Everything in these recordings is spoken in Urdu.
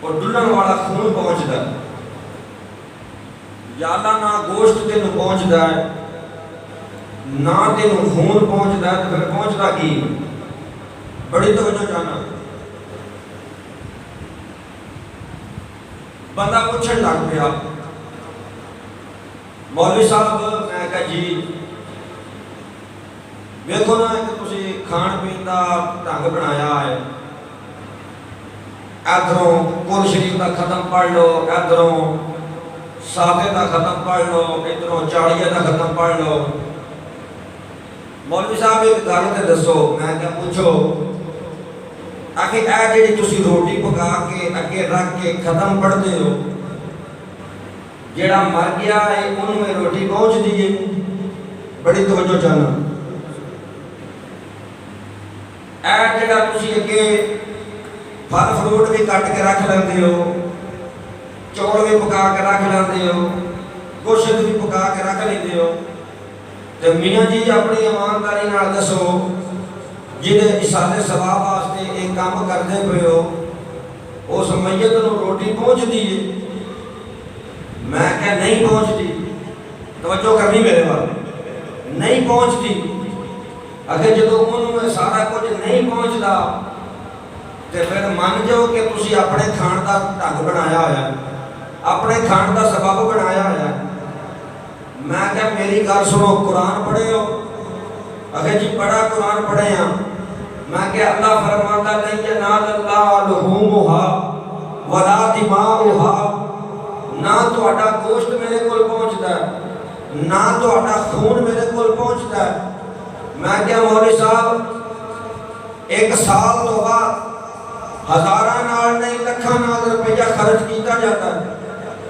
اور ڈلن والا خون پہنچتا ہے. یا اللہ نہ گوشت تینوں پہنچتا ہے نہ تینوں خون پہنچتا ہے تو پھر پہنچتا کی؟ بڑی توجہ چاہنا. بندہ پوچھن لگ پیا مولوی صاحب میں کہا جی ویکھو نا کہ تسی کھان پین دا ڈھنگ بنایا ہے، ادھروں قرآن شریف دا ختم پڑھ لو، ادھروں صافے دا ختم پڑھ لو، ادھروں چاڑیے دا ختم پڑھ لو. مولوی صاحب ایک گل تے دسو. میں کیا پوچھو آخر اے جڑی تسی روٹی پکا کے اگے رکھ کے ختم پڑھتے ہو، جڑا مر گیا ہے انہوں میں روٹی پہنچ دیئے؟ بڑی توجہ چاہنا. اے جڑا تسی اگے پھل فروٹ بھی کٹ کے رکھ لیندے ہو، چول بھی پکا کے رکھ لیندے ہو، گوشت بھی پکا کے رکھ لیندے ہو، تو میاں جی اپنی ایمانداری نال دسو جہدے اصالے ثواب واسطے ایک کام کرتے پے ہو اس میت نوں روٹی پہنچتی ہے؟ میں کہا نہیں پہنچتی. توجہ کرنی میرے بات، نہیں پہنچتی. اگر جدو انہوں میں سارا کچھ نہیں پہنچتا تو پھر مان جاؤ کہ تسی اپنے کھان دا ڈھنگ بنایا ہوا ہے، اپنے کھان دا سبب بنایا ہوا ہے. میں کہا میری گل سنو، قرآن پڑھے ہو؟ اگر جی بڑا قرآن پڑھے ہیں. میں کہا اللہ فرماتا لن ینال اللہ لحومها ولا دماؤها، نہ تہاڈا گوشت میرے کول پہنچتا ہے نہ تہاڈا خون میرے کول پہنچتا ہے. میں کہا مولوی صاحب ایک سال تو بعد ہزاراں نال نہیں لکھاں نال روپیہ خرچ کیتا جاتا ہے.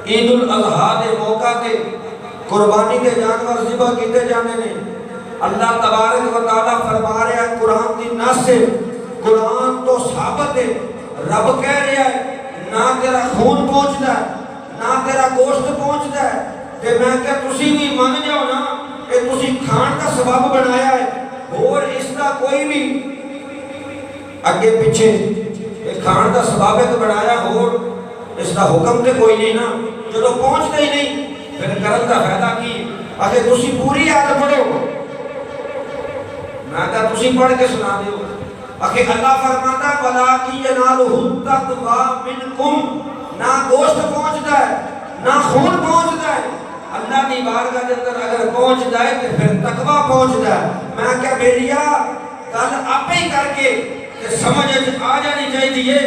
عید الاضحیٰ دے موقع تے قربانی کے جانور ذبح کیتے جانے نے. اللہ تبارک و تعالیٰ فرما رہا ہے قرآن دی نص سے، قرآن تو ثابت ہے. رب کہہ رہا ہے نہ تیرا خون پہنچتا ہے نہ تیرا گوشت پہنچتا ہے. تے میں کہ تسی بھی مان جاؤ نا کہ تسی کھان کا سبب بنایا ہے، اور اس کا کوئی بھی اگے پیچھے کھان کا سبب ایک بنایا اور اس کا حکم تے کوئی نہیں نا. جدو پہنچتا ہی نہیں پھر کرن کا فائدہ کی؟ اگر تسی پوری آیت پڑھو. میں کہا تسی پڑھ کے سنا دیو. اگر اللہ فرماتا ہے وَلَٰكِن يَنَالُهُ التَّقْوَىٰ مِنْكُمْ، نہ گوشت پہنچتا ہے نہ خون پہنچتا ہے. اللہ کی بارگاہ کے اندر اگر پہنچ جائے تو پھر تقویٰ پہنچتا ہے. میں کہا بیٹیا گل آپ ہی کر کے کہ سمجھ آ جانی چاہیے.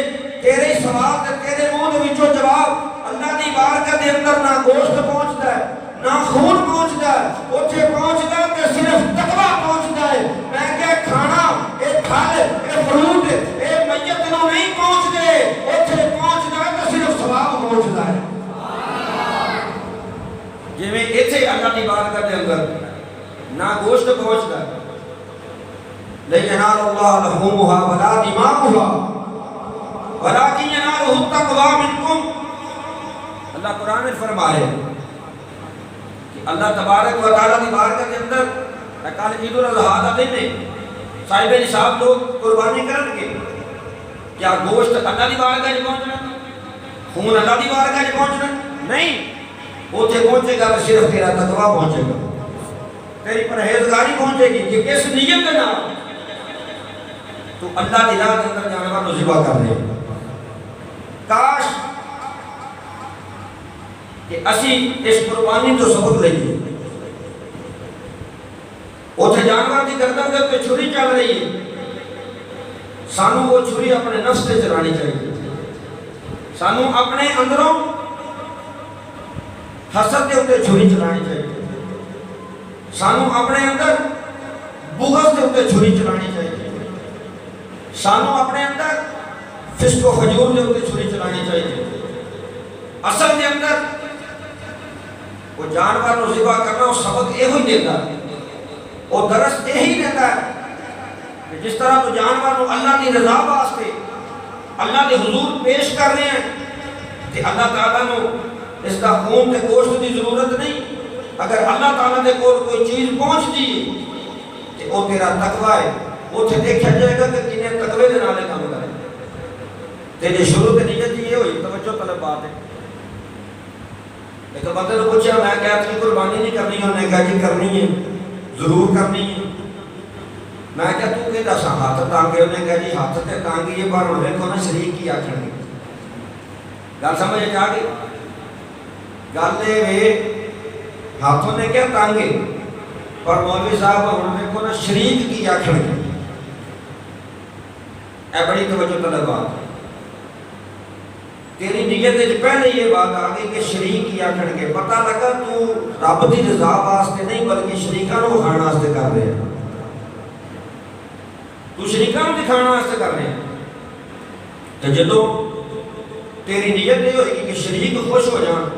تیرے سوال تے تیرے منہ وچوں جواب. اللہ کی بارگاہ کے اندر نہ گوشت پہنچتا ہے نہ خون پہنچتا ہے، اوتھے پہنچتا ہے کہ صرف تقویٰ پہنچتا ہے. میں کہا کھانا اے پھل اے فروٹ اے میت نوں نہیں پہنچتے، اوتھے پہنچتا ہے کہ صرف ثواب پہنچتا ہے. جویں ایتھے اللہ کی بارگاہ کے اندر نہ گوشت پہنچتا ہے، لن ینال اللہ لحومها ولا دماؤها ولكن ينالہ التقویٰ منکم. اللہ قرآن میں فرما رہے ہیں کہ اللہ تبارک و تعالیٰ کی بارگاہ کے اندر کل عید الاضحیٰ کا دن ہے، صاحب نصاب لوگ قربانی کرن گے. کیا گوشت اللہ کی بارگاہ میں پہنچنا، خون اللہ کی بارگاہ میں پہنچنا؟ نہیں. اوتھے پہنچے گا تو صرف تیرا تقویٰ پہنچے گا، تیری پرہیزگاری پہنچے گی کہ کس نیت کے نام تو اللہ کی راہ کے اندر جانور کو ذبح کر رہے ہیں. کاش کہ اسی اس قربانی تو سبق لئیے. اوتھے جانور کی گردن دے تے چھری چل رہی ہے، سانوں وہ چھری اپنے نفس سے چلانی چاہیے. سانوں اپنے اندروں حسد کے اوپر چھری چلانی چاہیے. سانوں اپنے اندر بغض کے اوپر چھری چلانی چاہیے. سانوں اپنے اندر فسق و فجور کے اوپر چھری چلانی چاہیے. اصل کے اندر وہ جانور کو ذبح کرنا وہ سبق یہ ہی دیتا ہے، وہ درس یہی دیتا ہے کہ جس طرح تو جانور کو اللہ کی رضا واسطے اللہ کے حضور پیش کر رہے ہیں کہ اللہ تعالیٰ نے اس کا خون تے گوشت کی ضرورت نہیں. اگر اللہ تعالیٰ نے کوئی چیز پہنچتی ہے تو وہ تیرا تقویٰ ہے. اوتھے دیکھا جائے گا کہ کنے تقوی دے نالے کام کرے. تے جے شروع تے نیت یہ ہوئی توجہ طلب بات ہے. ایک بندے نے پوچھا میں کہا کہ قربانی نہیں کرنی, انہوں نے کہا جی کرنی ہے, ضرور کرنی ہے. میں کہا تو کہ دسا ہاتھ ٹانگے, انہوں نے کہا جی ہاتھ تے ٹانگی ہے پر دیکھو نا شریک کی آکھن گے. گل سمجھ آ گئی؟ گل یہ ہاتھوں نے کیا ٹانگے پر مولوی صاحب ہوں دیکھو نا شریک کی آکھن گے. اے بڑی توجہ طلب بات ہے. تیری نیت وچ پہلے یہ بات آ گئی کہ شریک کی آکھن کے, پتہ لگا تو رب دی رضا واسطے نہیں بلکہ شریکاں نوں کھان واسطے کر رہے ہیں. تو شریکاں نوں دکھانا واسطے کر رہے ہیں. تے جدوں تیری نیت یہ ہوئے گی کہ شریک خوش ہو جان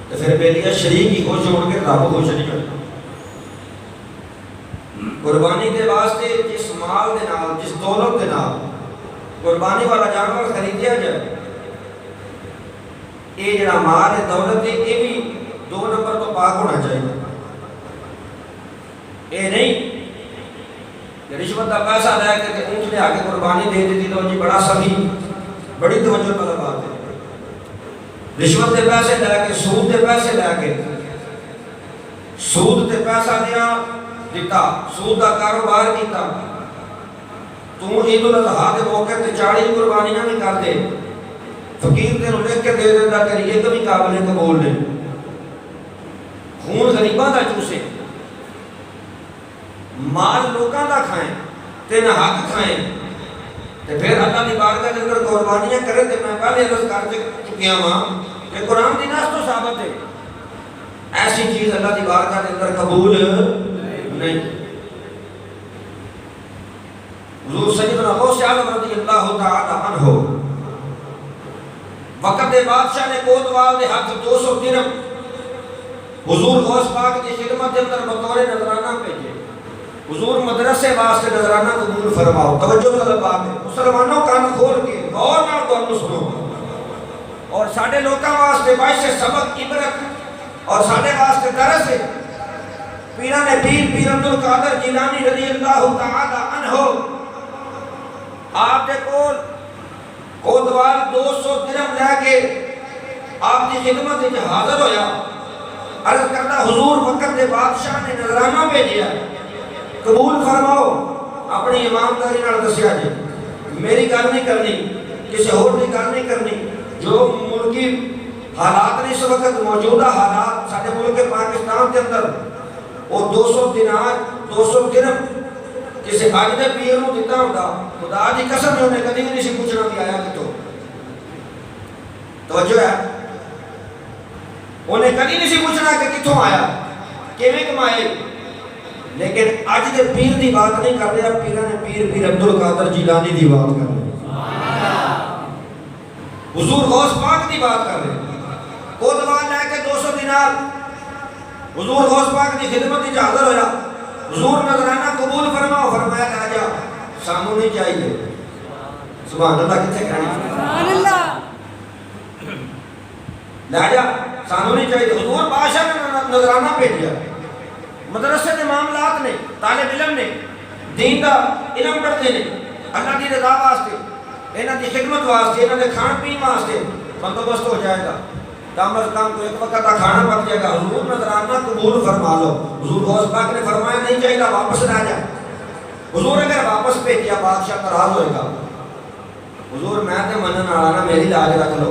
تو پھر بیلیا شریک ہی خوش ہو کے رب خوش نہیں ہوتا. قربانی کے واسطے جس مال دے نال, جس دولت دے نال قربانی والا جانور خریدیا جائے, یہ جڑا مال ہے دولت ہے یہ بھی 2 نمبر تو پاک ہونا چاہیے. یہ نہیں کہ رشوت کا پیسہ لے کے اونٹ لے آ کے قربانی دے دیتی تو جی بڑا سخی, بڑی توجہ طلب بات ہے. رشوت کے پیسے لے کے, سود کے پیسے لے کے, سود کے پیسہ دیا دیتا, سود کا کاروبار کیتا, تو عید الاضحیٰ کے موقع تے 40 قربانیاں بھی کر دے, فقیر تینوں لکھ کے دے دیتا تیری ایک بھی قابل قبول نہیں, خون غریباں دا چوسے, مال لوکاں دا کھائیں تے نہ حق کھائیں, تے پھر اللہ دی بارگاہ دے اندر قربانیاں کرے. تے میں پہلے عرض کر چکیا ہاں کہ قرآن دی نص تو ثابت ہے ایسی چیز اللہ دی بارگاہ دے اندر قبول نہیں. حضور سیدنا غوث اعظم رضی اللہ تعالی عنہ وقت دے بادشاہ نے کوتوال دے ہاتھ 200 درہم حضور غوث پاک کی خدمت دے اندر بطور نذرانہ بھیجے. حضور مدرسے واسطے نذرانہ قبول فرماؤ. توجہ طلب بات ہے. مسلمانوں کان کھول کے غور نال گل سنو, اور ساڈے لوکاں واسطے باعث سبق عبرت اور ساڈے واسطے درس ہے. پیران پیر عبد القادر جیلانی رضی اللہ تعالی عنہ آپ دے کول کوتوال 200 درہم لے کے آپ کی خدمت وچ حاضر ہویا. عرض کرتا حضور وقت دے بادشاہ نے نذرانہ بھیجیا, قبول فرماؤ. اپنی ایمانداری نال دسیا جی, میری گل نہیں کرنی, کسی اور کی گل نہیں کرنی. جو ملکی حالات نے اس وقت موجودہ حالات سارے ملک پاکستان کے اندر وہ 200 دینار 200 درہم کسی حج دے پیر نوں دتا ہوندا, خدا دی قسم نے انہیں کدی نہیں سی پوچھنا کہ آیا کتوں. توجہ ہے, انہیں کدی نہیں سی پوچھنا کہ کتوں آیا, کیویں کمائے. لیکن اج دے پیر دی بات نہیں کر رہے, پیراں نے پیر عبد القادر جیلانی دی بات کر رہے, حضور غوث پاک دی بات کر رہے. کوتوال لے کے 200 دینار حضور غوث پاک دی خدمت وچ حاضر ہویا. حضور نذرانہ قبول فرماؤ. فرمایا کہ جا سانوں نہیں چاہیے. سبحان اللہ, کتنے کہنا سبحان اللہ, لے جا سانوں نہیں چاہیے. حضور بادشاہ نے نذرانہ بھیجیا. مدرسے کے معاملات نے, طالب علم نے دین دا علم پڑھتے ہیں اللہ کی رضا واسطے, انہاں دی خدمت واسطے, انہاں دے کھان پین واسطے بندوبست ہو جائے گا. کم از کم کو ایک وقت کا کھانا پک جائے گا. حضور نذرانہ قبول فرما لو. حضور غوث پاک نے فرمایا نہیں چاہیے, واپس نہ جا. حضور اگر واپس بھیجیا بادشاہ ناراض ہوئے گا. حضور میں تے منن والا نا, میری لاج رکھ لو.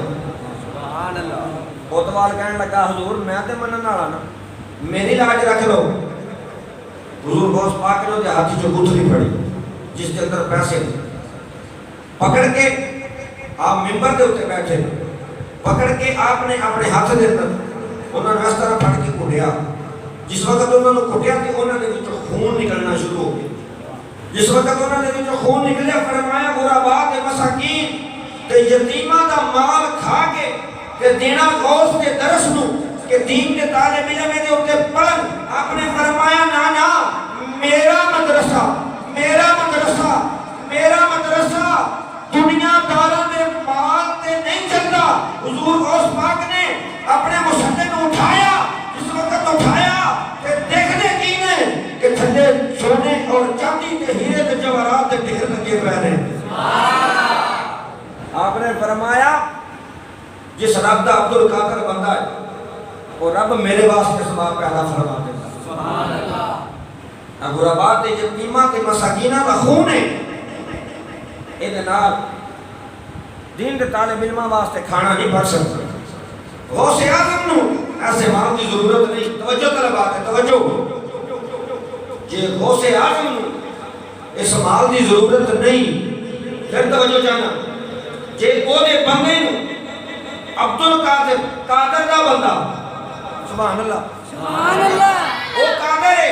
سبحان اللہ. کوتوال کہنے لگا حضور میں تے منن والا نا, میری لاج رکھ لو. حضور غوث پاک نے ہاتھ چ گٹھلی پھڑی جس کے اندر پیسے پکڑ کے آپ ممبر کے اوپر بیٹھے, پکڑ کے آپ نے اپنے ہاتھ دے اندر انہوں نے اس طرح پھڑ کے کٹیا. جس وقت انہوں نے کٹیا تے انہوں نے وچوں خون نکلنا شروع ہو گیا. جس وقت انہوں نے وچوں خون نکلیا فرمایا غرباء تے مساکین تے یتیماں دا مال کھا کے تے دینا غوث کے درس نو کہ دین کے طالب علم دے اوتے پڑھن. آپ نے فرمایا نا نا, میرا مدرسہ میرا مدرسہ میرا مدرسہ دنیا داراں دے مال تے نہیں چلتا. حضور غوث پاک نے اپنے مسلح کو اٹھایا. جس وقت اٹھایا کہ دیکھنے کی نے کہ تھلے سونے اور چاندی کے ہیرے تے جواہرات کے ڈھیر لگے پے نے. آپ فرمایا جس رب دا عبد القادر بندہ ہے وہ رب میرے واسطے سبب پیدا فرما دیتا سبحان اللہ غربات یتیماں تے مساکیناں دا خون ہے اے نال دین دے طالب علماں واسطے کھانا نہیں بڑھ سکتا غوث اعظم نو ایسے مال کی ضرورت نہیں توجہ طلبات ہے توجہ جے غوث اعظم نو اس مال کی ضرورت نہیں پھر توجہ جانا جے او دے بندے نو عبد القادر قادر دا بندہ سبحان اللہ او قادر ہے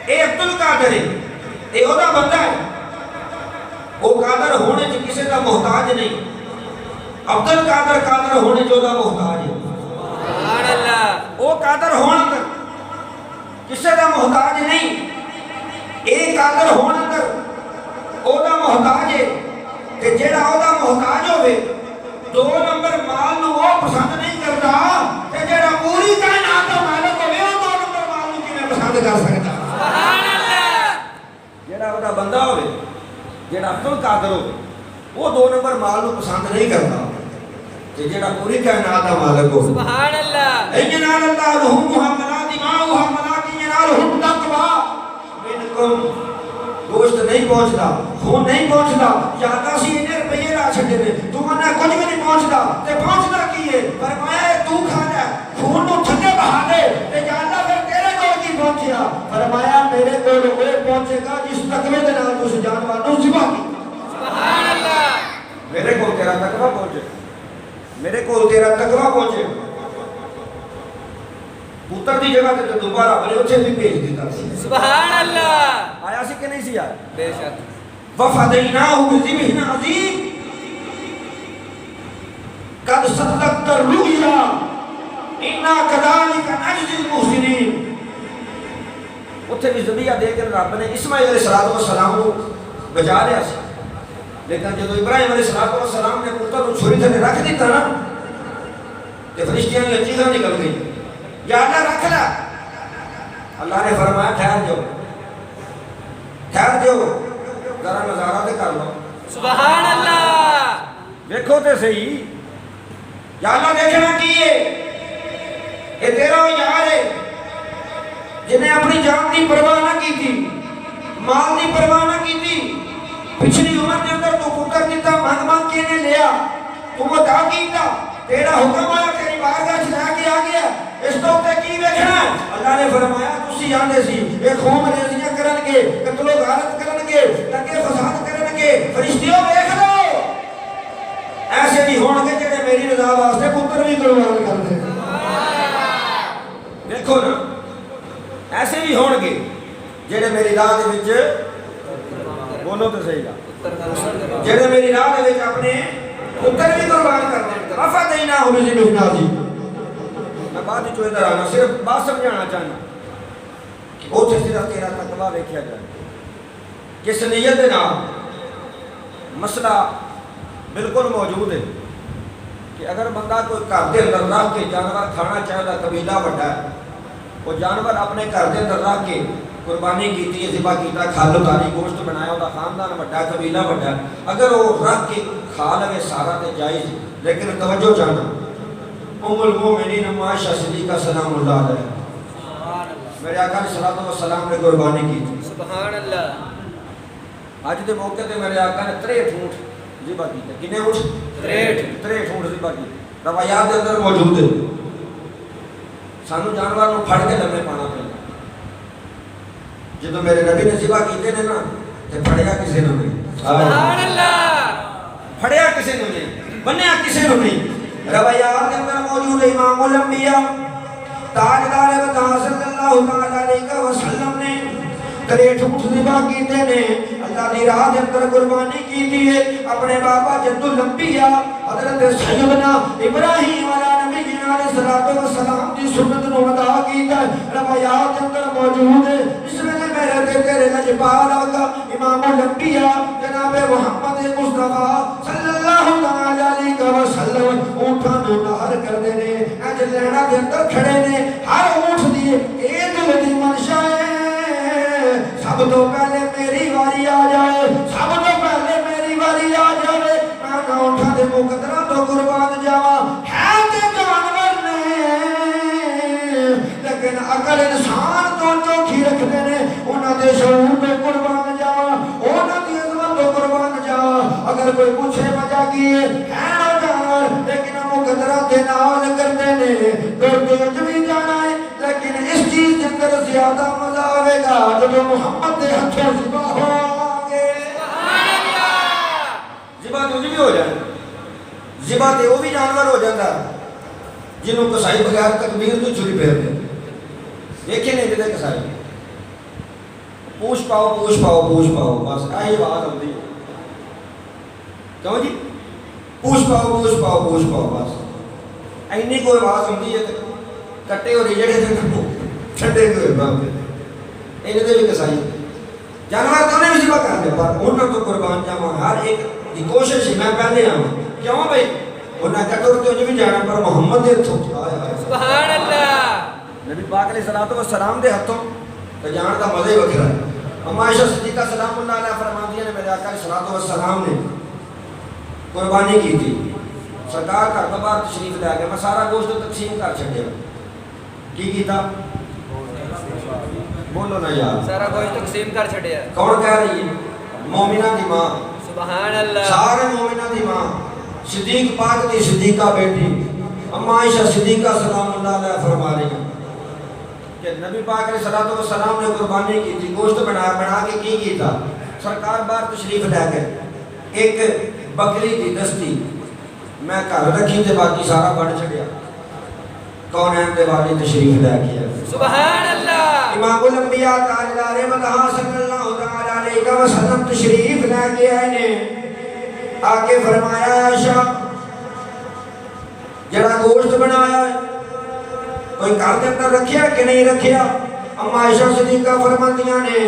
اے عبد القادر ہے اے او دا بندہ ہے او قادر ہونے چ کسی دا محتاج نہیں عبد القادر قادر ہونے جو دا محتاج ہے سبحان اللہ او قادر ہونے تک کسی دا محتاج نہیں اے قادر ہونے تک او دا محتاج ہے کہ جیڑا او دا محتاج ہوئے 2 نمبر مال نو وہ پسند نہیں کرتا کہ جیڑا پوری کائنات دا مالک ہوئے وہ 2 نمبر مال نو کی میں پسند کر سکتا سبحان اللہ جیڑا او دا بندہ ہوئے جیڑا عبد القادر ہوئے وہ 2 نمبر مال نو پسند نہیں کرتا کہ جیڑا پوری کائنات دا مالک ہو سبحان اللہ اینال اللہ لہم محمدات دماؤہا ملاکی ینالہم تقوی منکم گوشت نہیں پہنچتا خون نہیں پہنچتا یادہ سی انہیں روپیے لا چھٹے نے تو منہ کچھ بھی نہیں پہنچتا تے پہنچتا کی ہے فرمایا ہے تو کھانا خون نو تھکے بہا دے تے جاننا پھر تیرے کول کی پہنچیا فرمایا میرے کول وہ پہنچے گا جس تقوی دے نال تو جانور نو ذبح کی سبحان اللہ میرے کول تیرا تقوی پہنچے میرے کول تیرا تقوی پہنچے پتر دی جگہ تے دوبارہ بڑے اچھے بھی بھیج دیتا سبحان اللہ آیا سی کہ نہیں سی آیا بے شک وفدیناہ بذبح عظیم قد صدقت الرؤیا انا کذالک نجزی المحسنین اتھے بھی ذبیحہ دے کر رب نے اسماعیل علیہ السلام کو بچا لیا سی لیکن جب ابراہیم علیہ السلام نے پتر کو چھری تھے رکھ دیتا نا کہ فرشتیاں کی چیزاں نکل گئی یا اللہ رکھ لا اللہ نے فرمایا ٹھہر جو ذرا نظارہ تے کر لو سبحان اللہ دیکھو تے صحیح یا اللہ دیکھنا کی ہے یہ تیرا وہ یار ہے جنہیں اپنی جان کی پرواہ نہ کی تھی مال کی پرواہ نہ کی تھی پچھلی عمر کے اندر تو پتر دیتا مانگ مانگ کے نے لیا تو وہ دا کیتا تیرا حکم آیا تیری بارگاہ چلا کے آ گیا اس تو تے کی ویکھنا اللہ نے فرمایا تسی جاندے سی اے قوم ریزیاں کرن گے قتل و غارت کرن گے لگے فساد کرن گے فرشتیوں ویکھ لو ایسے بھی ہون گے جڑے میری رضا واسطے پتر بھی قربان کر دے دیکھو نا ایسے بھی ہون گے جڑے میری راہ دے وچ بولو تے صحیح گا جڑے میری راہ دے وچ اپنے پتر بھی قربان کر دیں وفدیناہ بذبح عظیم میں بعد جو ادھر آنا صرف بات سمجھانا چاہنا کہ وہ صرف تیرا تقوی ویکھیا جائے کس نیت دے نال مسئلہ بالکل موجود ہے کہ اگر بندہ کوئی گھر دے اندر رکھ کے جانور کھانا چاہتا قبیلہ بڑا ہے وہ جانور اپنے گھر دے اندر رکھ کے قربانی کیتی ہے ذبح کیتا کھال اتاری گوشت بنایا ہوتا خاندان بڑا ہے قبیلہ بڑا ہے اگر وہ رکھ کے کھا لے سارا تے جائز لیکن توجہ جانا ام المومنین عائشہ صدیقہ سلام اللہ علیہ میرے آقا علیہ الصلوۃ والسلام نے قربانی کی تھی سبحان اللہ اج دے موقع تے میرے آقا نے 63 اونٹ ذبح کیتے کنے اونٹ 63 اونٹ ذبح کیتے روایات دے اندر موجود ہے سانو جانور نو پھڑ کے لمے پانا پیا جدوں میرے نبی نے ذبح کیتے نے نا تے پھڑیا کسے نو نہیں سبحان اللہ پھڑیا کسے نو نہیں بنیا کسے نو نہیں روایات کے اندر موجود ہے امام الانبیاء تاجدار وطا صلی اللہ تعالی علیہ وسلم نے 63 اونٹ ذبح کیتے نے اللہ دی راہ دے اندر قربانی کیتی ہے اپنے بابا جد الانبیاء حضرت سیدنا ابراہیم علیہ نبی علیہ الصلوۃ والسلام دی سنت نو ادا کیتا ہے روایات کے اندر موجود ہے اس میں میرے تے تیرے لجپال آقا امام الانبیاء جناب محمد مصطفیٰ صلی اللہ تعالی علیہ وسلم اونٹاں نو نہر کردے نے اج لینا دے اندر کھڑے نے ہر اونٹ دی ایک دل دی منشا ہے سب تو پہلے میری واری آ جائے سب تو پہلے میری واری آ جائے میں اونٹاں دے دے مقدرہ تو قربان جاوا ہے تے جانور نے لیکن عقل انسان تو چوکھی رکھتے نے انہاں دے شعور تو قربان جاوا انہاں دی عظمت تو قربان جاوا اگر کوئی پوچھے وجہ کی ہے جانور لیکن مقدرہ دے نال کرتے نے کرتے بھی جانا ہے لیکن اس چیز کے اندر زیادہ مزہ آئے گا جب محمد دے ہتھوں ذبح ہو گے ذبح تو بھی ہو جائے ذبح تے وہ بھی جانور ہو جاتا جنہوں کسائی بغیر تکبیر تو چھری پھیر دے دیکھے نہیں دیتے کسائی پوچھ پاؤ پوچھ پاؤ پوچھ پاؤ بس آئی بات ہوتی ہے کیوں جی پوچھ پاؤ پوچھ پاؤ پوچھ پاؤ بس اینی کوئی آواز ہوتی ہے کٹے ہو رہی جڑے دن ٹھنڈے ہوئے باندھے انہیں دے بھی کسائی جانور تو نہیں ذبح کر دے پر انہوں تو قربان جاواں ہر ایک دی کوشش میں پہلے آواں کیوں بھائی انہاں کٹور تو بھی جانا پر محمد دے ہتھوں سبحان اللہ نبی پاک علیہ الصلوۃ والسلام دے ہتھوں تے جان دا مزہ ہی وکھرا ہے اما عائشہ صدیقہ سلام اللہ علیہ فرماندی نے میرے آقا علیہ الصلوۃ والسلام نے قربانی کی تھی سرکار گھر تو باہر تشریف لے گئے میں سارا گوشت تقسیم کر چھڈیا کی کیتا بولو نا یار سارا گوشت تقسیم کر چھڈیا کون کہہ رہی ہے مومنہ دی ماں سبحان اللہ سارے مومنہ دی ماں صدیق پاک دی صدیقہ بیٹی اما عائشہ صدیقہ سلام اللہ علیہ فرما رہی ہیں کہ نبی پاک علیہ الصلوۃ والسلام نے قربانی کی تھی گوشت بنا کے کی تھا سرکار باہر تشریف لے گئے ایک بکری دی دستی میں گھر رکھی تے باقی سارا بن چھڈیا کون ہے تے والی تشریف لے کے سبحان اللہ امام الانبیاء تاجدار مدح صلی اللہ تعالی علیہ وسلم تشریف لے کے آئے نے آکے فرمایا عائشہ جڑا گوشت بنایا ہے کوئی گھر کے اندر رکھیا کہ نہیں رکھیا اما عائشہ صدیقہ فرماندیاں نے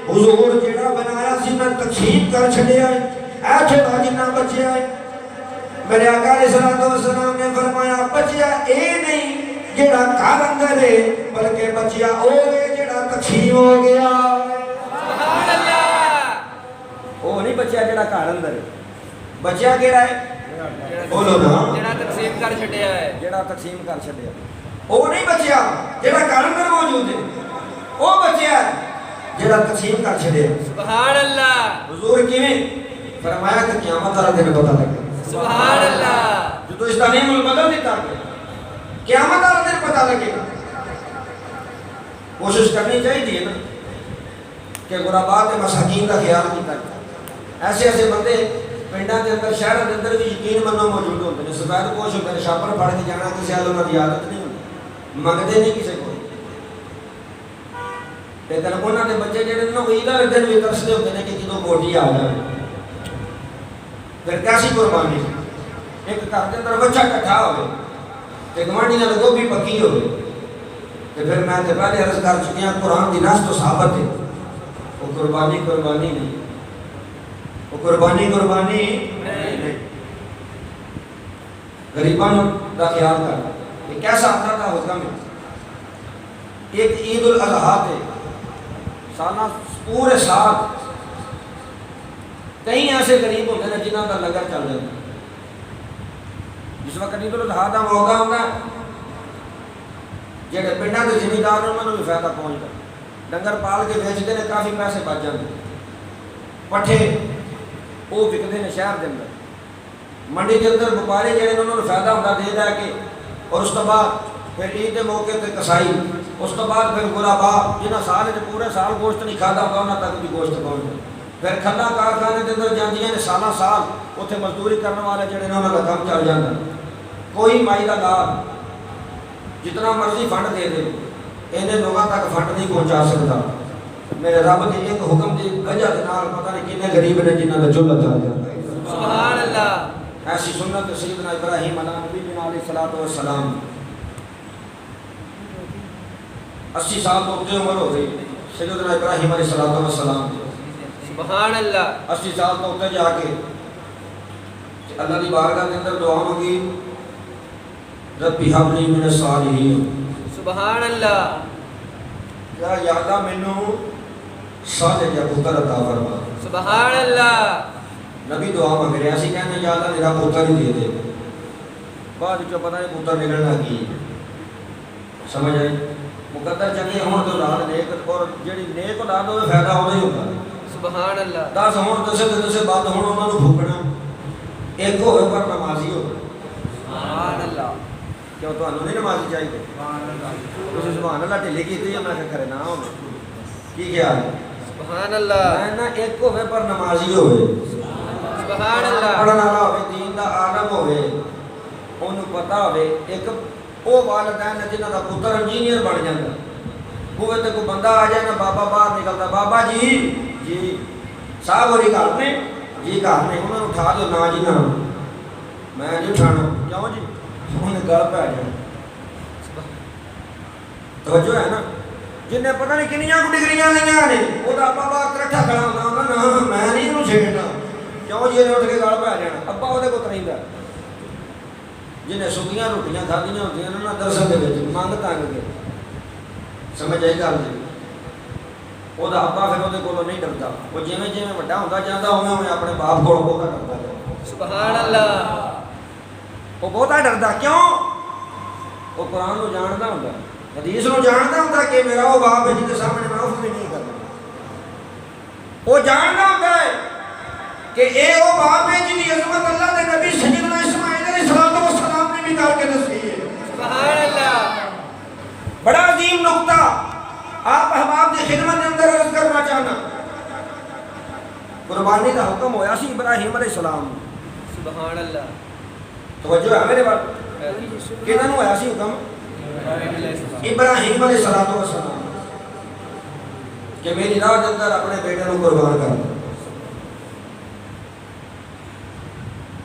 حضور جڑا بنایا سی میں تقسیم کر چھڈیا ہے اے چھوٹا جنہ بچیا ہے میرے آقا علیہ الصلوۃ والسلام نے فرمایا بچیا اے نہیں جڑا گھر اندر ہے بلکہ بچیا او ہے جڑا تقسیم ہو گیا سبحان اللہ او نہیں بچیا جڑا گھر اندر ہے بچیا کیڑا ہے بولو نا جڑا تقسیم کر چھڈیا ہے جڑا تقسیم کر چھڈیا او نہیں بچیا جڑا گھر اندر موجود ہے او بچیا جڑا تقسیم کر چھڈیا سبحان اللہ حضور کیویں فرمایا کہ قیامت والا دن پتہ لگے سبحان اللہ جو تو اس کا نیم بدل دیتا ہے قیامت والا دن پتہ لگے گا کوشش کرنی چاہیے نا کہ غرباء مساکین کا خیال کیتا ہے ایسے ایسے بندے پنڈاں دے اندر شہر دے اندر بھی یقین منو موجود ہوتے ہیں سفید پوش ہوتے ہیں شاپر پھڑ کے جانا کسی حال انہوں کی عادت نہیں ہوتی منگتے نہیں کسی کو لیکن انہوں نے بچے جڑے انہوں عید والے دن بھی ترستے ہوتے ہیں کہ کدوں کوٹی آ جائے پھر کیسی قربانی ایک گھر کے اندر بچہ کٹھا ہوئے کہ گوانڈیاں نے گوبھی پکی ہوئے کہ پھر میں تے پہلے عرض کر چکی ہوں قرآن دی نص تو ثابت ہے وہ قربانی نہیں وہ قربانی نہیں غریبان کا خیال کر یہ کیسا آتا تھا حکم میں ایک عید الاضحیٰ تھے سالہ پورے سال کئی ایسے غریب ہوتے ہیں جنہوں کا لنگر چل جاتا جس وقت عید الاضحیٰ کا موقع ہوتا ہے جہاں پنڈاں کے زمیندار انہوں نے بھی فائدہ پہنچتا ڈنگر پال کے بیچتے ہیں کافی پیسے بچ جاتے پٹھے وہ وکتے ہیں شہر کے اندر منڈی کے اندر وپاری جڑے انہوں نے فائدہ ہوتا دے دے کے اور اس کے بعد پھر عید کے موقع تے کسائی اس کے بعد پھر غرباء جنہاں سال پورے سال گوشت نہیں کھادا ہوتا انہوں تک بھی گوشت پہنچتا پھر کھلا کارخانے کے اندر جاندیاں نے سالہ سال اتنے مزدوری کرنے والے جڑے انہوں کا کام چل جاتا کوئی مائی کا لال جتنا مرضی فنڈ دے دے انہیں لوگوں تک فنڈ نہیں پہنچا سکتا میرے رب کے ایک حکم کی وجہ کے نال پتہ نہیں کتنے غریب نے جنہاں کا جل چل جاتا سبحان اللہ ایسی سنت سیدنا ابراہیم علیہ الصلوۃ والسلام 80 سال تو اتنے عمر ہو گئی سیدنا ابراہیم علیہ الصلوۃ والسلام سبحان اللہ 80 سال تو اتنے جا کے اللہ کی بارگاہ کے اندر دعا مانگی ربی حب لی من الصالحین سبحان اللہ یا اللہ مینوں صالح یا پتر عطا فرما سبحان اللہ نبی دعا منگ رہا سی کہنے یا اللہ میرا پوتر ہی دے دے بعد جو پتہ نہیں پوتر نکلنا کی سمجھ آئی مقدر چنگے ہون تو اولاد نیک اور جڑی نیک اولاد ہوے فائدہ ہونا ہی ہوتا سبحان اللہ دس ہون دسے بعد ہون انہاں نوں پھوکنا ایک ہوے پر نمازی ہو سبحان اللہ کیوں تانوں نہیں نمازی چاہیے تسی سبحان اللہ ٹھلی کیتی ہے میں کہ کرے نہ ہوے کی خیال ہے سبحان اللہ میں نا ایک ہوے پر نمازی ہوے سبحان اللہ پڑھن والا ہوے دین دا عالم ہوے اونوں پتہ ہوے ایک او والدین جنہاں دا پتر انجینئر بن جاندا ہوے تے کوئی بندہ آ جائے نا بابا باہر نکلدا بابا جی صاحب ہوری گھر نے جی گھر نے انہاں نوں اٹھا دو نا جی نا میں نہیں اٹھانا کیوں جی انہیں گل پہ جائے توجہ ہے نا جنہیں پتہ نہیں کنیاں کو ڈگریاں لیا نے وہ تو ابا باہر کٹھا کھڑا ہونا نا میں نہیں انہوں چھیڑنا کیوں جی انہیں اٹھ کے گل پہ جانا ابا وہ کو ترین دا جنہیں سکیاں روٹیاں کھادیاں ہوتی ہیں نا درسل دے وچ منگ تنگ کے سمجھ آئی گل جی وہ ابا پھر وہ کولوں نہیں ڈردا وہ جویں جویں وڈا ہوندا جاندا اوویں اپنے باپ کولوں بہتا ڈردا جاندا سبحان اللہ وہ بہتا ڈردا کیوں وہ قرآن کو جاندا ہوندا حدیث کو جاندا ہوندا کہ میرا وہ باپ ہے جس کے سامنے میں اف بھی نہیں کرنا وہ جاندا ہوندا ہے کہ اے وہ باپ ہے جن کی عظمت اللہ کے نبی سیدنا اسماعیل علیہ السلام نے بھی کر کے دسی ہے سبحان اللہ بڑا عظیم نقطہ آپ احباب کی خدمت کے اندر عرض کرنا چاہنا قربانی کا حکم ہویا سی ابراہیم علیہ السلام سبحان اللہ توجہ ہے میرے بات کہنا نو ہویا سی حکم ابراہیم علیہ السلام کہ میری راہ کے اندر اپنے بیٹے کو قربان کر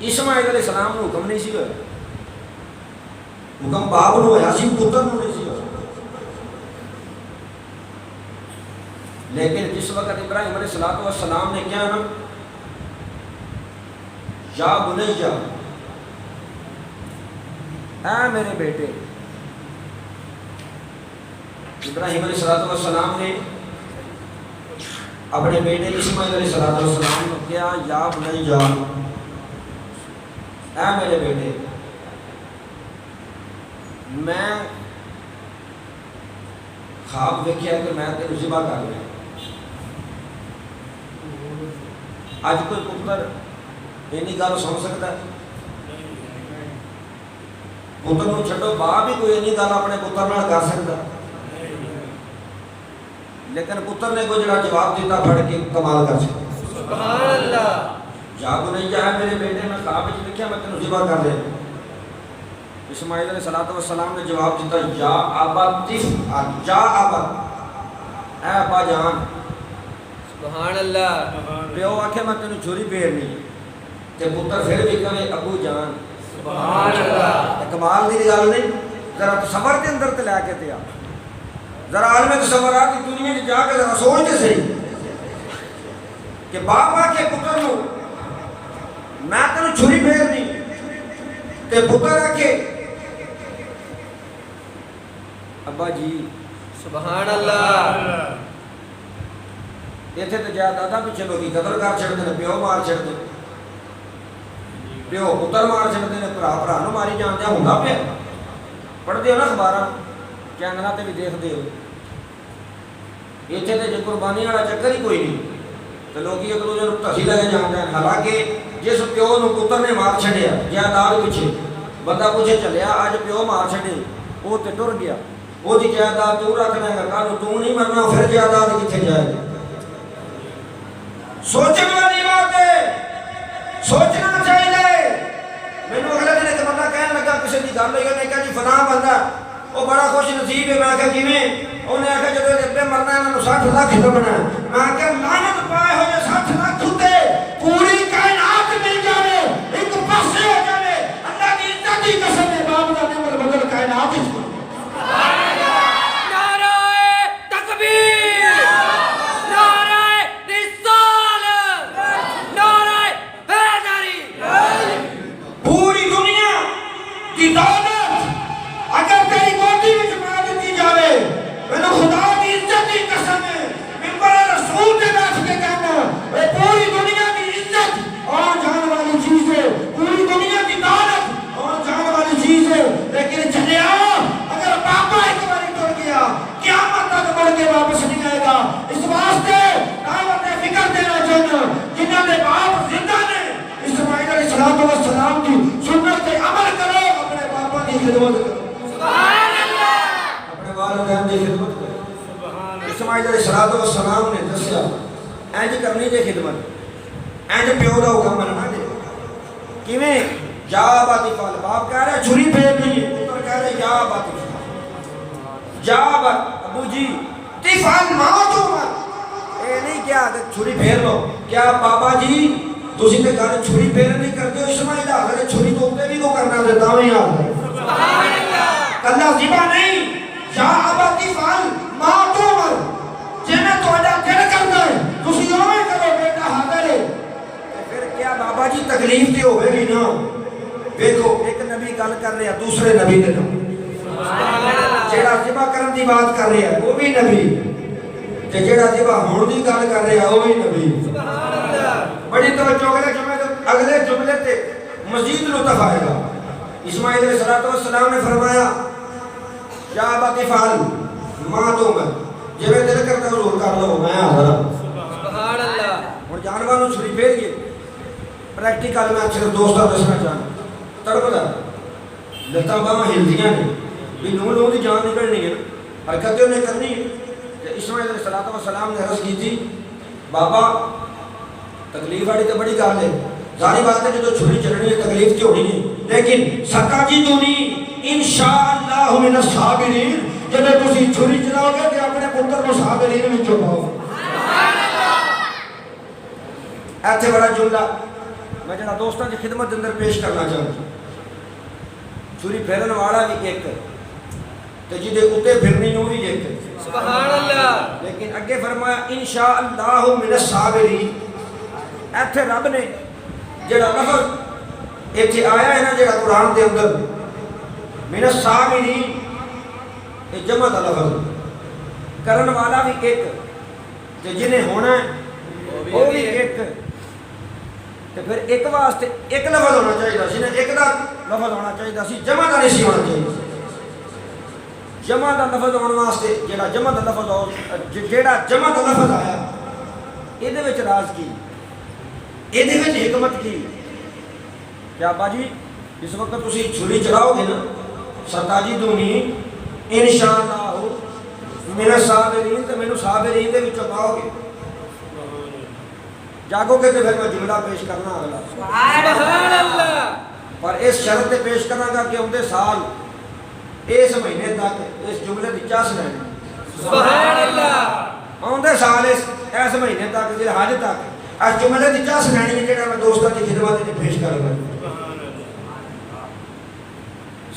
اسماعیل علیہ السلام کو حکم نہیں سی ہویا حکم باپ نو ہویا سی پتر نو نہیں سی ہویا لیکن جس وقت ابراہیم علیہ السلام نے کیا نا یا بنیا اے میرے بیٹے ابراہیم علیہ السلام نے اپنے بیٹے اسماعیل علیہ السلام نے کیا یا بنیا اے میرے بیٹے میں خواب دیکھا کہ میں تیرے ذبح کر لیا آج کوئی پتر اینی گل سن سکتا ہے پتر نو چھڈو باپ بھی کوئی اینی گل اپنے پتر نال کر سکتا لیکن پتر نے کوئی جڑا جواب دیتا پڑھ کے کمال کر سکتا سبحان اللہ جا بنیا ہے میرے بیٹے میں خواب وچ دیکھا میں تینوں ذبح کر لیا اسماعیل علیہ السلام نے جواب دیتا یا ابا تف یا ابا اے ابا جان سبحان اللہ پیو آکھے میں تینوں چھری پھیرنی تے پتر پھر بھی کہے ابو جان سبحان اللہ کمال دی گل نہیں ذرا تصور دے اندر تے لے کے تے آ ذرا عالم تصورات کی دنیا میں جا کے ذرا سوچ تے صحیح کہ باپ آکھے پتر نو میں تینوں چھری پھیرنی تے پتر آکھے ابا جی سبحان اللہ ایتھے تے جائیداد پیچھے لوگی قتل کر چھڑدے نے پیو مار چھڑدے پیو پتر مار چھڑدے نے بھرا نو ماری جاندے ہوندا پیا پڑھدے ہو نا اخباراں چینلاں تے بھی دیکھدے ہو ایتھے تے جو قربانی والا چکر ہی کوئی نہیں تے لوکی ایک دوجے نوں تسی لگے جاندے ہیں حالانکہ جس پیو نو پتر نے مار چھڑیا جائیداد پیچھے بندہ پوچھے چلیا اج پیو مار چھڑے وہ تے ٹر گیا وہ دی جائیداد تو رکھ لے گا کل تو نہیں مرنا پھر جائیداد کتھے جائے گی سوچنے والی بات ہے سوچنا چاہیے مینوں اگلے دن ایک بندہ کہنے لگا کسی کی گل ہوئی انہیں کہا جی فلاں بندہ وہ بڑا خوش نصیب ہے میں کہا کیویں انہیں آخیا جدوں ابے مرنا انہاں نوں 60 لاکھ لبنا میں کہا لعنت پائے ہوئے 60 لاکھ ہوتے پوری کائنات مل جاوے ایک پاسے ہو جاوے اللہ کی عزت دی قسم ہے باپ دا نعمت بدل کائنات اس کو اگر تیری گوٹی میں جمع دیتی جاوے میں خدا کی عزت کی قسم ہے ممبر رسول کے بیٹھ کے کہنا پوری دنیا کی عزت خدمت کرو سبحان اللہ اپنے والدین کی خدمت کرو اسماعیل علیہ السلام نے دسیا انج کرنی جے خدمت انج پیو دا حکم مننا جے کیویں یا باتی فال باپ کہہ رہا چھری پھیرنی ہے پتر کہہ رہا یا باتی فال یا بات ابو جی تفعل ما تؤمر اے نہیں کیا کہ چھری پھیر لو کیا بابا جی تسی تے گھر چھری پھیر نہیں کرتے ہو اسماعیل حاضر چھری تو تے بھی کو کرنا دیتا ہوں یار سبحان اللہ کلا ذبح نہیں یا ابا تفعل ما تؤمر جے تہاڈا دل کردا ہے تسی اوویں کرو بیٹا حاضر ہے پھر کیا بابا جی تکلیف تے ہوے گی نا دیکھو ایک نبی گل کر رہا دوسرے نبی دے نام جیڑا ذبح کرن دی بات کر رہا ہے وہ بھی نبی تے جیڑا ذبح ہون دی گل کر رہا ہے وہ بھی نبی سبحان اللہ بڑی توجہ اگلے جملے تے مزید لطف آئے گا اسماعیل علیہ السلام نے فرمایا یا ابا تفعل ما تؤمر جے دل کرتا حضور کر لو میں حاضر ہوں سبحان اللہ ہن جانواں نوں چھری پھیریے پریکٹیکل میں صرف دوستاں دسنا چاہنا تڑپدا لتاں باہاں ہلدیاں نے بھی نو دی جان نکلنی ہے حرکتیں انہیں کرنی ہے کہ اسماعیل علیہ السلام نے عرض کی تھی بابا تکلیف والی تو بڑی گل ہے ظاہری بات ہے جو چھری چلنی ہے تکلیف تو ہونی ہے لیکن ستاجدونی انشاءاللہ من الصابرین جب تسی چھری چلاؤ گے کہ اپنے پتر کو صابرین وچوں پاؤ سبحان اللہ ایتھے بڑا جملہ میں جڑا دوستاں دی خدمت اندر پیش کرنا چاہتا ہوں چھری پھیرن والا بھی ایک تے جدے اوتے پھرنی نو بھی ایک سبحان اللہ لیکن اگے فرمایا انشاءاللہ من الصابرین ایتھے رب نے جڑا لفظ ایتھے آیا ہے نا جڑا قرآن دے اندر من الصابرین یہ جمع دا لفظ کرن والا بھی ایک تے جنہیں ہونا ہے وہ بھی ایک تے پھر ایک واسطے ایک لفظ ہونا چاہیے سی نا ایک دا لفظ ہونا چاہیے سی جمع دا نہیں سی ہونا چاہیے جمع دا لفظ ہونے واسطے جیڑا جمع دا لفظ آیا یہ دے وچ راز کی یہ دے وچ حکمت کی کیا باجی اس وقت تسی چھری چلاؤ گے نا ستاجدونی انشاءاللہ من الصابرین تے مینوں صابرین دے وچ پاؤ گے جاگو کے تے پھر میں جملہ پیش کرنا اگلا سبحان اللہ پر اس شرط تے پیش کرنا گا کہ اوندے سال اس مہینے تک اس جملے دی چاس رہنی سبحان اللہ اوندے سال اس مہینے تک ذی الحج تک اس جملے دی چاس رہنی ہے جڑا میں دوستاں دی خدمت تے پیش کر رہا ہوں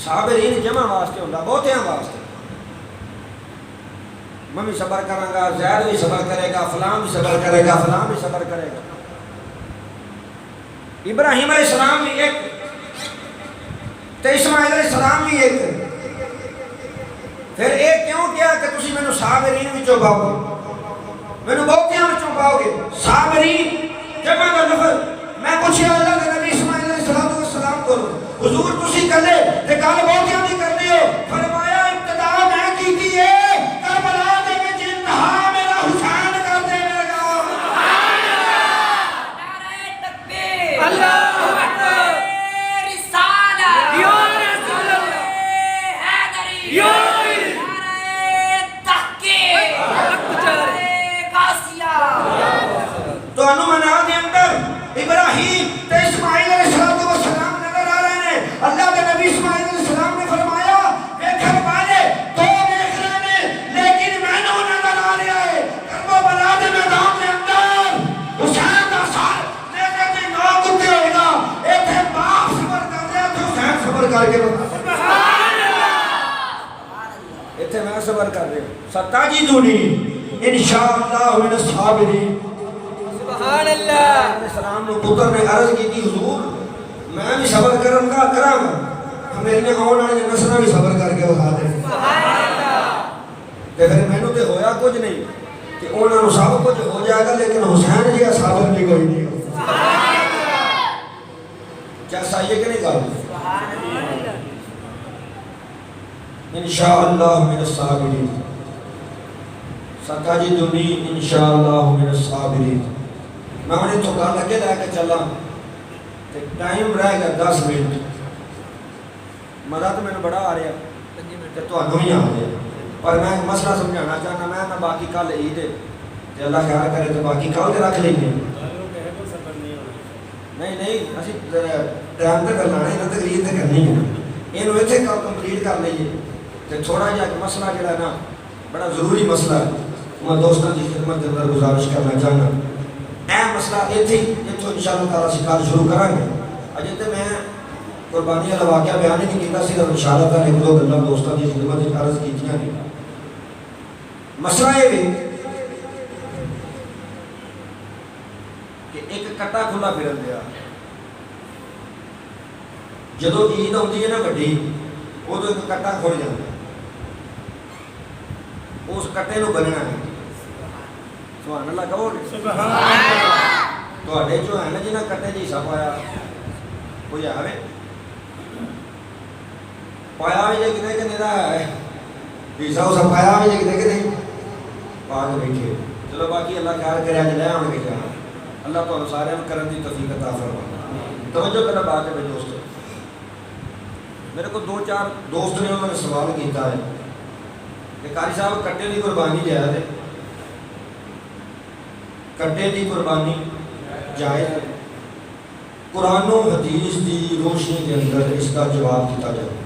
صابرین جمع واسطے ہوندا بہتیاں واسطے میں بھی صبر کراں گا زید بھی صبر کرے گا فلاں بھی صبر کرے گا فلاں بھی صبر کرے گا ابراہیم علیہ السلام بھی ایک تے اسماعیل علیہ السلام بھی ایک پھر ایک کیوں کیا کہ تسی مینوں صابرین وچوں پاؤ گے مینوں بہتیاں وچوں پاؤ گے صابرین جمع دا لفظ میں پوچھیا اللہ کے نبی اسماعیل علیہ السلام کو حضور تسی کلے تے گل بہتیاں نہیں کردے ہو فرمایا ابتدا میں کیتی ہے کربلا دے وچ انتہا میرا حسین کر دے گا سبحان اللہ نعرہ تکبیر اللہ اکبر رسالہ یا رسول اللہ حیدری یا نعرہ تحقیق نعرہ غازیہ تانوں منا دے اندر ابراہیم تے اسماعیل علیہ السلام نظر آ رہے ہیں اللہ کے نبی اسماعیل علیہ السلام نے فرمایا دیکھن والے تو دیکھ رہے ہیں لیکن مینوں نظر آ رہا ہے کربلا دے میدان دے اندر حسین دا سال لے کے تے نہ کتے ہوئے گا ایتھے باپ صبر کر رہا تے حسین صبر کر کے سبحان اللہ ایتھے میں صبر کر رہا ہوں ستاجدونی انشاءاللہ من الصابرین سبحان اللہ علیہ السلام نے پتر نے عرض کی تھی حضور میں بھی صبر کروں گا میرے آن والے نسلاں بھی صبر کر کے بتا دیں سبحان اللہ تے پھر مینوں تے ہویا کچھ نہیں کہ انہاں نوں سب کچھ ہو جائے گا لیکن حسین جی صبر نہیں کوئی نہیں سبحان اللہ کیا صحیح ہے کہ نہیں گل سبحان اللہ انشاءاللہ من الصابرین ستاجدونی انشاءاللہ من الصابرین میں انہیں تو گل لگے لے کے چلا ٹائم رہ گیا 10 منٹ مزہ تو مجھے بڑا آ رہا پنجی منٹ تے تانوں بھی آ رہا پر میں ایک مسئلہ سمجھانا چاہنا میں باقی کل عید ہے تے اللہ خیال کرے تو باقی کل تے رکھ لیں گے نہیں اسی ٹائم تے کرنا نہیں تقریر تے کرنی ہے اینو ایتھے کمپلیٹ کر لئیے تے تھوڑا جہا ایک مسئلہ جڑا نا بڑا ضروری مسئلہ ہے میں دوستاں کی خدمت کے اندر گزارش کرنا چاہنا اے مسئلہ ایتھے جتوں انشاءاللہ تعالی سے کل شروع کریں گے اجے تے میں قربانی والا واقعہ بیان ہی نہیں کیتا صرف انشاءاللہ تعالی ایک دو گلاں دوستاں کی خدمت وچ عرض کیتیاں نے مسئلہ یہ ہے کہ ایک کٹا کھلا پھرن دیا جدو عید آتی ہے نا وڈی ادو ایک کٹا کھل جاتا اس کٹے نو بننا ہے سبحان اللہ کہو گے تواڈے جو ہے نا جنہاں کٹے جی حصہ پایا کوئی آوے پایا بھی جے کنے کنے دا ہے حصہ اسا پایا بھی جے کنے کنے پا کے بیٹھے چلو باقی اللہ خیال کرے اج لے آن کے جانا اللہ تعالی سارے کرن دی توفیق عطا فرمائے توجہ کرنا بات ہے دوستو میرے کو دو چار دوست نے انہوں نے سوال کیتا ہے کہ قاری صاحب کٹے دی قربانی جائز ہے کٹے دی قربانی جائز ہے قرآن و حدیث دی روشنی کے اندر اس کا جواب دیتا جائے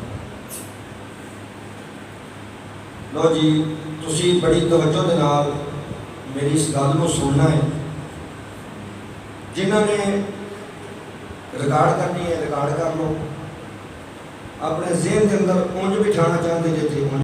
لو جی تسی بڑی توجہ دے نال میری اس گل نو سننا ہے جنہوں نے ریکارڈ کرنی ہے ریکارڈ کر لو اپنے ذہن کے اندر اونج بٹھانا چاہتے جی